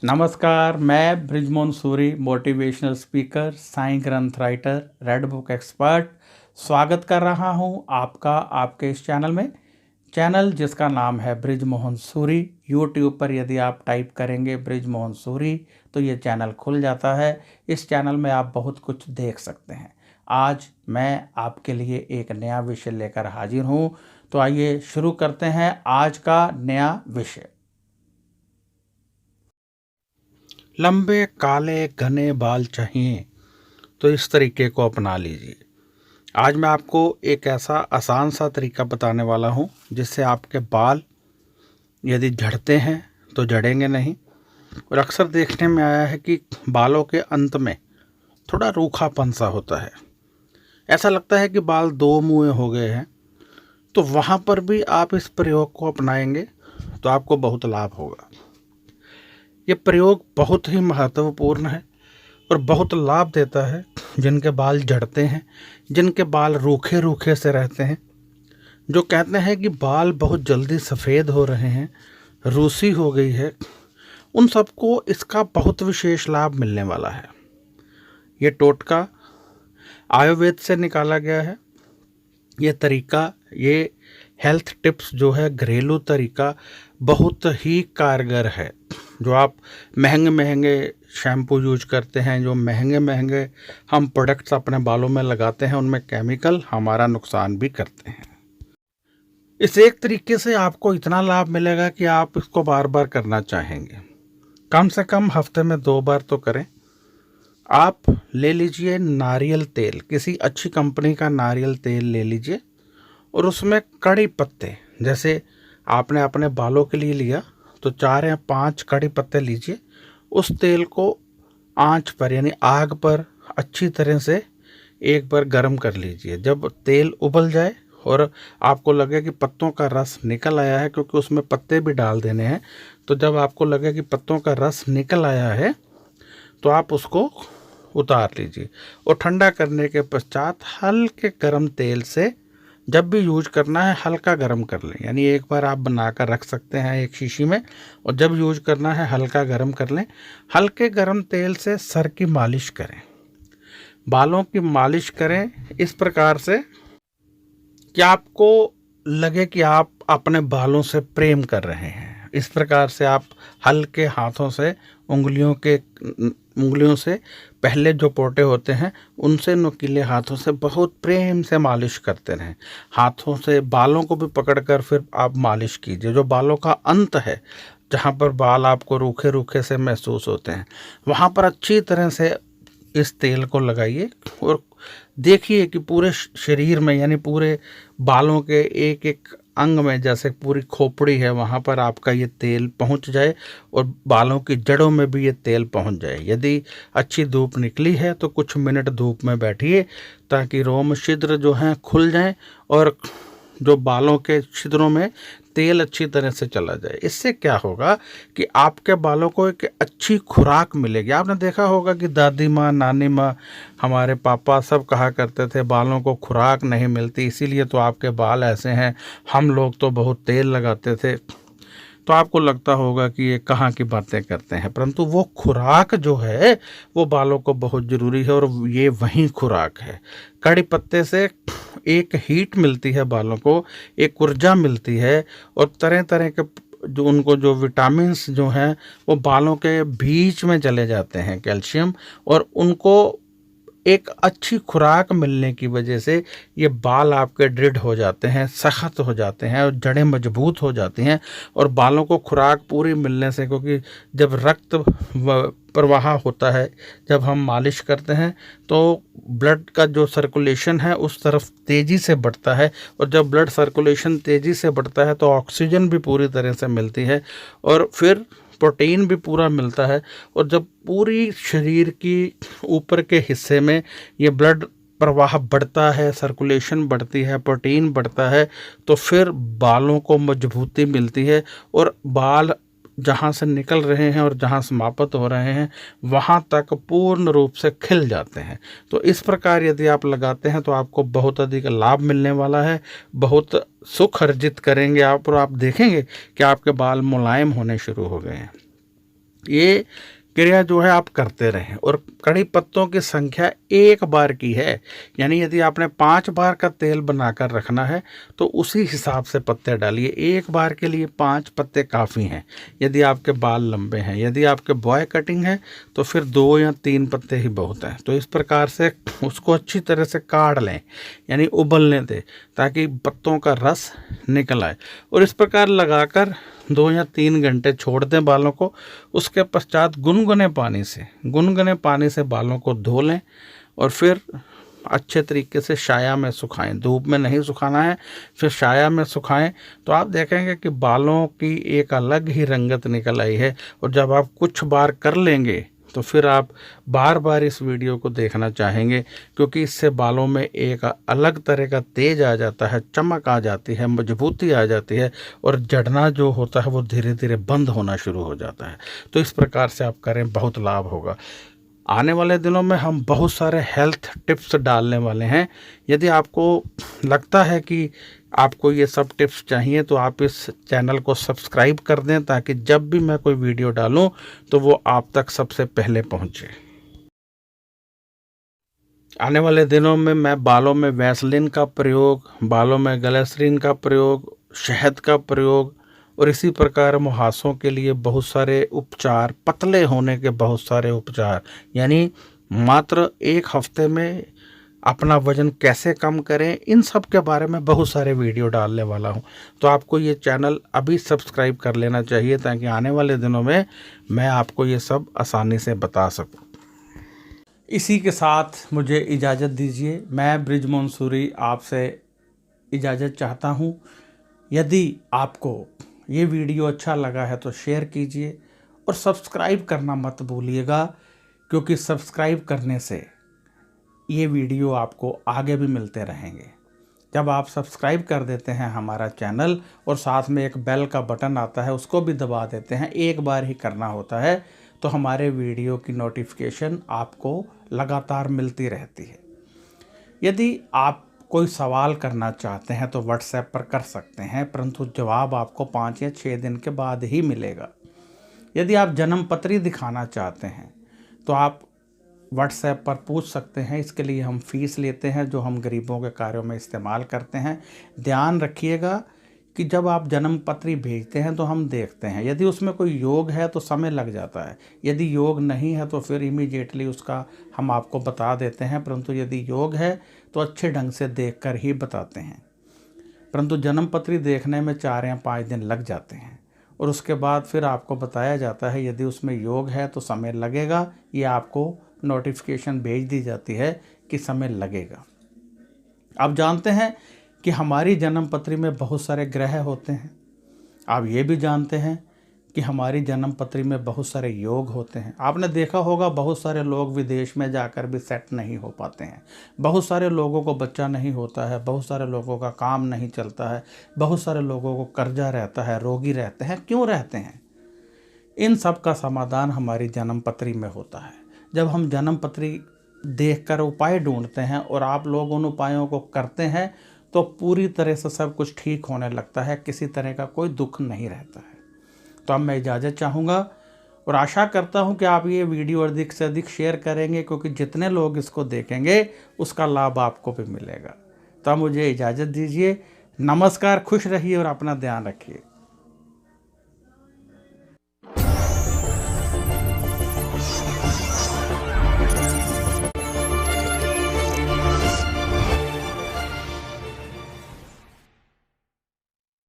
नमस्कार, मैं Brijmohan Suri, motivational speaker, Sai ग्रंथ राइटर, रेड बुक एक्सपर्ट स्वागत कर रहा हूं आपका आपके इस चैनल में। चैनल जिसका नाम है बृजमोहन सूरी। यूट्यूब पर यदि आप टाइप करेंगे बृजमोहन सूरी तो ये चैनल खुल जाता है। इस चैनल में आप बहुत कुछ देख सकते हैं। आज मैं आपके लिए एक नया विषय लेकर हाजिर हूं, तो आइए शुरू करते हैं आज का नया विषय। लंबे काले घने बाल चाहिए तो इस तरीके को अपना लीजिए। आज मैं आपको एक ऐसा आसान सा तरीका बताने वाला हूं जिससे आपके बाल यदि झड़ते हैं तो झड़ेंगे नहीं। और अक्सर देखने में आया है कि बालों के अंत में थोड़ा रूखापन सा होता है, ऐसा लगता है कि बाल दो मुँहे हो गए हैं। तो वहाँ पर भी आप इस प्रयोग को अपनाएंगे तो आपको बहुत लाभ होगा। ये प्रयोग बहुत ही महत्वपूर्ण है और बहुत लाभ देता है जिनके बाल झड़ते हैं, जिनके बाल रूखे रूखे से रहते हैं, जो कहते हैं कि बाल बहुत जल्दी सफ़ेद हो रहे हैं, रूसी हो गई है, उन सबको इसका बहुत विशेष लाभ मिलने वाला है। ये टोटका आयुर्वेद से निकाला गया है। ये तरीका, ये हेल्थ टिप्स जो है, घरेलू तरीका बहुत ही कारगर है। जो आप महंगे महंगे शैम्पू यूज करते हैं, जो महंगे महंगे हम प्रोडक्ट्स अपने बालों में लगाते हैं, उनमें केमिकल हमारा नुकसान भी करते हैं। इस एक तरीके से आपको इतना लाभ मिलेगा कि आप इसको बार बार करना चाहेंगे। कम से कम हफ्ते में 2 बार तो करें। आप ले लीजिए नारियल तेल, किसी अच्छी कंपनी का नारियल तेल ले लीजिए और उसमें कड़ी पत्ते, जैसे आपने अपने बालों के लिए लिया तो 4 या 5 कड़ी पत्ते लीजिए। उस तेल को आंच पर यानी आग पर अच्छी तरह से एक बार गर्म कर लीजिए। जब तेल उबल जाए और आपको लगे कि पत्तों का रस निकल आया है, क्योंकि उसमें पत्ते भी डाल देने हैं, तो जब आपको लगे कि पत्तों का रस निकल आया है तो आप उसको उतार लीजिए और ठंडा करने के पश्चात हल्के गर्म तेल से जब भी यूज करना है हल्का गर्म कर लें। यानी एक बार आप बनाकर रख सकते हैं एक शीशी में, और जब यूज करना है हल्का गर्म कर लें। हल्के गर्म तेल से सर की मालिश करें, बालों की मालिश करें इस प्रकार से कि आपको लगे कि आप अपने बालों से प्रेम कर रहे हैं। इस प्रकार से आप हल्के हाथों से उंगलियों से पहले जो पोटे होते हैं उनसे नुकीले हाथों से बहुत प्रेम से मालिश करते रहें। हाथों से बालों को भी पकड़कर फिर आप मालिश कीजिए। जो बालों का अंत है, जहाँ पर बाल आपको रूखे रूखे से महसूस होते हैं, वहाँ पर अच्छी तरह से इस तेल को लगाइए और देखिए कि पूरे शरीर में, यानी पूरे बालों के एक एक अंग में, जैसे पूरी खोपड़ी है वहाँ पर आपका ये तेल पहुँच जाए और बालों की जड़ों में भी ये तेल पहुँच जाए। यदि अच्छी धूप निकली है तो कुछ मिनट धूप में बैठिए ताकि रोम छिद्र जो हैं खुल जाएं और जो बालों के छिद्रों में तेल अच्छी तरह से चला जाए। इससे क्या होगा कि आपके बालों को एक अच्छी खुराक मिलेगी। आपने देखा होगा कि दादी माँ, नानी माँ, हमारे पापा सब कहा करते थे बालों को खुराक नहीं मिलती, इसीलिए तो आपके बाल ऐसे हैं, हम लोग तो बहुत तेल लगाते थे। तो आपको लगता होगा कि ये कहाँ की बातें करते हैं, परंतु वो खुराक जो है वो बालों को बहुत ज़रूरी है और ये वही खुराक है। कड़ी पत्ते से एक हीट मिलती है बालों को, एक ऊर्जा मिलती है और तरह तरह के जो विटामिन्स जो हैं वो बालों के बीच में चले जाते हैं, कैल्शियम, और उनको एक अच्छी खुराक मिलने की वजह से ये बाल आपके दृढ़ हो जाते हैं, सख्त हो जाते हैं और जड़ें मजबूत हो जाती हैं। और बालों को खुराक पूरी मिलने से, क्योंकि जब रक्त प्रवाह होता है, जब हम मालिश करते हैं तो ब्लड का जो सर्कुलेशन है उस तरफ तेज़ी से बढ़ता है, और जब ब्लड सर्कुलेशन तेज़ी से बढ़ता है तो ऑक्सीजन भी पूरी तरह से मिलती है और फिर प्रोटीन भी पूरा मिलता है। और जब पूरी शरीर की ऊपर के हिस्से में ये ब्लड प्रवाह बढ़ता है, सर्कुलेशन बढ़ती है, प्रोटीन बढ़ता है, तो फिर बालों को मजबूती मिलती है और बाल जहाँ से निकल रहे हैं और जहाँ समाप्त हो रहे हैं वहाँ तक पूर्ण रूप से खिल जाते हैं। तो इस प्रकार यदि आप लगाते हैं तो आपको बहुत अधिक लाभ मिलने वाला है, बहुत सुख अर्जित करेंगे आप, और आप देखेंगे कि आपके बाल मुलायम होने शुरू हो गए हैं। ये क्रिया जो है आप करते रहें। और कड़ी पत्तों की संख्या एक बार की है, यानी यदि आपने 5 बार का तेल बनाकर रखना है तो उसी हिसाब से पत्ते डालिए। एक बार के लिए 5 पत्ते काफ़ी हैं यदि आपके बाल लंबे हैं। यदि आपके बॉय कटिंग है तो फिर 2 या 3 पत्ते ही बहुत हैं। तो इस प्रकार से उसको अच्छी तरह से काढ़ लें, यानी उबलने दें, ताकि पत्तों का रस निकल आए। और इस प्रकार लगाकर 2 या 3 घंटे छोड़ दें बालों को। उसके पश्चात गुनगुने पानी से बालों को धो लें और फिर अच्छे तरीके से छाया में सुखाएं। धूप में नहीं सुखाना है, फिर छाया में सुखाएं तो आप देखेंगे कि बालों की एक अलग ही रंगत निकल आई है। और जब आप कुछ बार कर लेंगे तो फिर आप बार बार इस वीडियो को देखना चाहेंगे, क्योंकि इससे बालों में एक अलग तरह का तेज आ जाता है, चमक आ जाती है, मजबूती आ जाती है और जड़ना जो होता है वो धीरे धीरे बंद होना शुरू हो जाता है। तो इस प्रकार से आप करें, बहुत लाभ होगा। आने वाले दिनों में हम बहुत सारे हेल्थ टिप्स डालने वाले हैं। यदि आपको लगता है कि आपको ये सब टिप्स चाहिए तो आप इस चैनल को सब्सक्राइब कर दें, ताकि जब भी मैं कोई वीडियो डालूं तो वो आप तक सबसे पहले पहुंचे। आने वाले दिनों में मैं बालों में वैसलीन का प्रयोग, बालों में ग्लिसरीन का प्रयोग, शहद का प्रयोग और इसी प्रकार मुहासों के लिए बहुत सारे उपचार, पतले होने के बहुत सारे उपचार, यानी मात्र 1 हफ्ते में अपना वजन कैसे कम करें, इन सब के बारे में बहुत सारे वीडियो डालने वाला हूं। तो आपको ये चैनल अभी सब्सक्राइब कर लेना चाहिए, ताकि आने वाले दिनों में मैं आपको ये सब आसानी से बता सकूं। इसी के साथ मुझे इजाज़त दीजिए। मैं बृजमोहन सूरी आपसे इजाज़त चाहता हूँ। यदि आपको ये वीडियो अच्छा लगा है तो शेयर कीजिए और सब्सक्राइब करना मत भूलिएगा, क्योंकि सब्सक्राइब करने से ये वीडियो आपको आगे भी मिलते रहेंगे। जब आप सब्सक्राइब कर देते हैं हमारा चैनल और साथ में एक बेल का बटन आता है, उसको भी दबा देते हैं, एक बार ही करना होता है, तो हमारे वीडियो की नोटिफिकेशन आपको लगातार मिलती रहती है। यदि आप कोई सवाल करना चाहते हैं तो व्हाट्सएप पर कर सकते हैं, परंतु जवाब आपको 5 या 6 दिन के बाद ही मिलेगा। यदि आप जन्म पत्री दिखाना चाहते हैं तो आप व्हाट्सएप पर पूछ सकते हैं। इसके लिए हम फीस लेते हैं, जो हम गरीबों के कार्यों में इस्तेमाल करते हैं। ध्यान रखिएगा कि जब आप जन्म पत्री भेजते हैं तो हम देखते हैं, यदि उसमें कोई योग है तो समय लग जाता है, यदि योग नहीं है तो फिर इमीडिएटली उसका हम आपको बता देते हैं, परंतु यदि योग है तो अच्छे ढंग से देखकर ही बताते हैं। परंतु जन्म पत्री देखने में 4 या 5 दिन लग जाते हैं और उसके बाद फिर आपको बताया जाता है यदि उसमें योग है तो समय लगेगा, ये आपको नोटिफिकेशन भेज दी जाती है कि समय लगेगा। आप जानते हैं कि हमारी जन्म पत्री में बहुत सारे ग्रह होते हैं। आप ये भी जानते हैं कि हमारी जन्म पत्री में बहुत सारे योग होते हैं। आपने देखा होगा बहुत सारे लोग विदेश में जाकर भी सेट नहीं हो पाते हैं, बहुत सारे लोगों को बच्चा नहीं होता है, बहुत सारे लोगों का काम नहीं चलता है, बहुत सारे लोगों को कर्जा रहता है, रोगी रहते हैं। क्यों रहते हैं? इन सब का समाधान हमारी जन्म पत्री में होता है। जब हम जन्म पत्री देखकर उपाय ढूंढते हैं और आप लोग उन उपायों को करते हैं तो पूरी तरह से सब कुछ ठीक होने लगता है, किसी तरह का कोई दुख नहीं रहता है। तो अब मैं इजाज़त चाहूँगा और आशा करता हूँ कि आप ये वीडियो अधिक से अधिक शेयर करेंगे, क्योंकि जितने लोग इसको देखेंगे उसका लाभ आपको भी मिलेगा। तो अब मुझे इजाज़त दीजिए। नमस्कार, खुश रहिए और अपना ध्यान रखिए।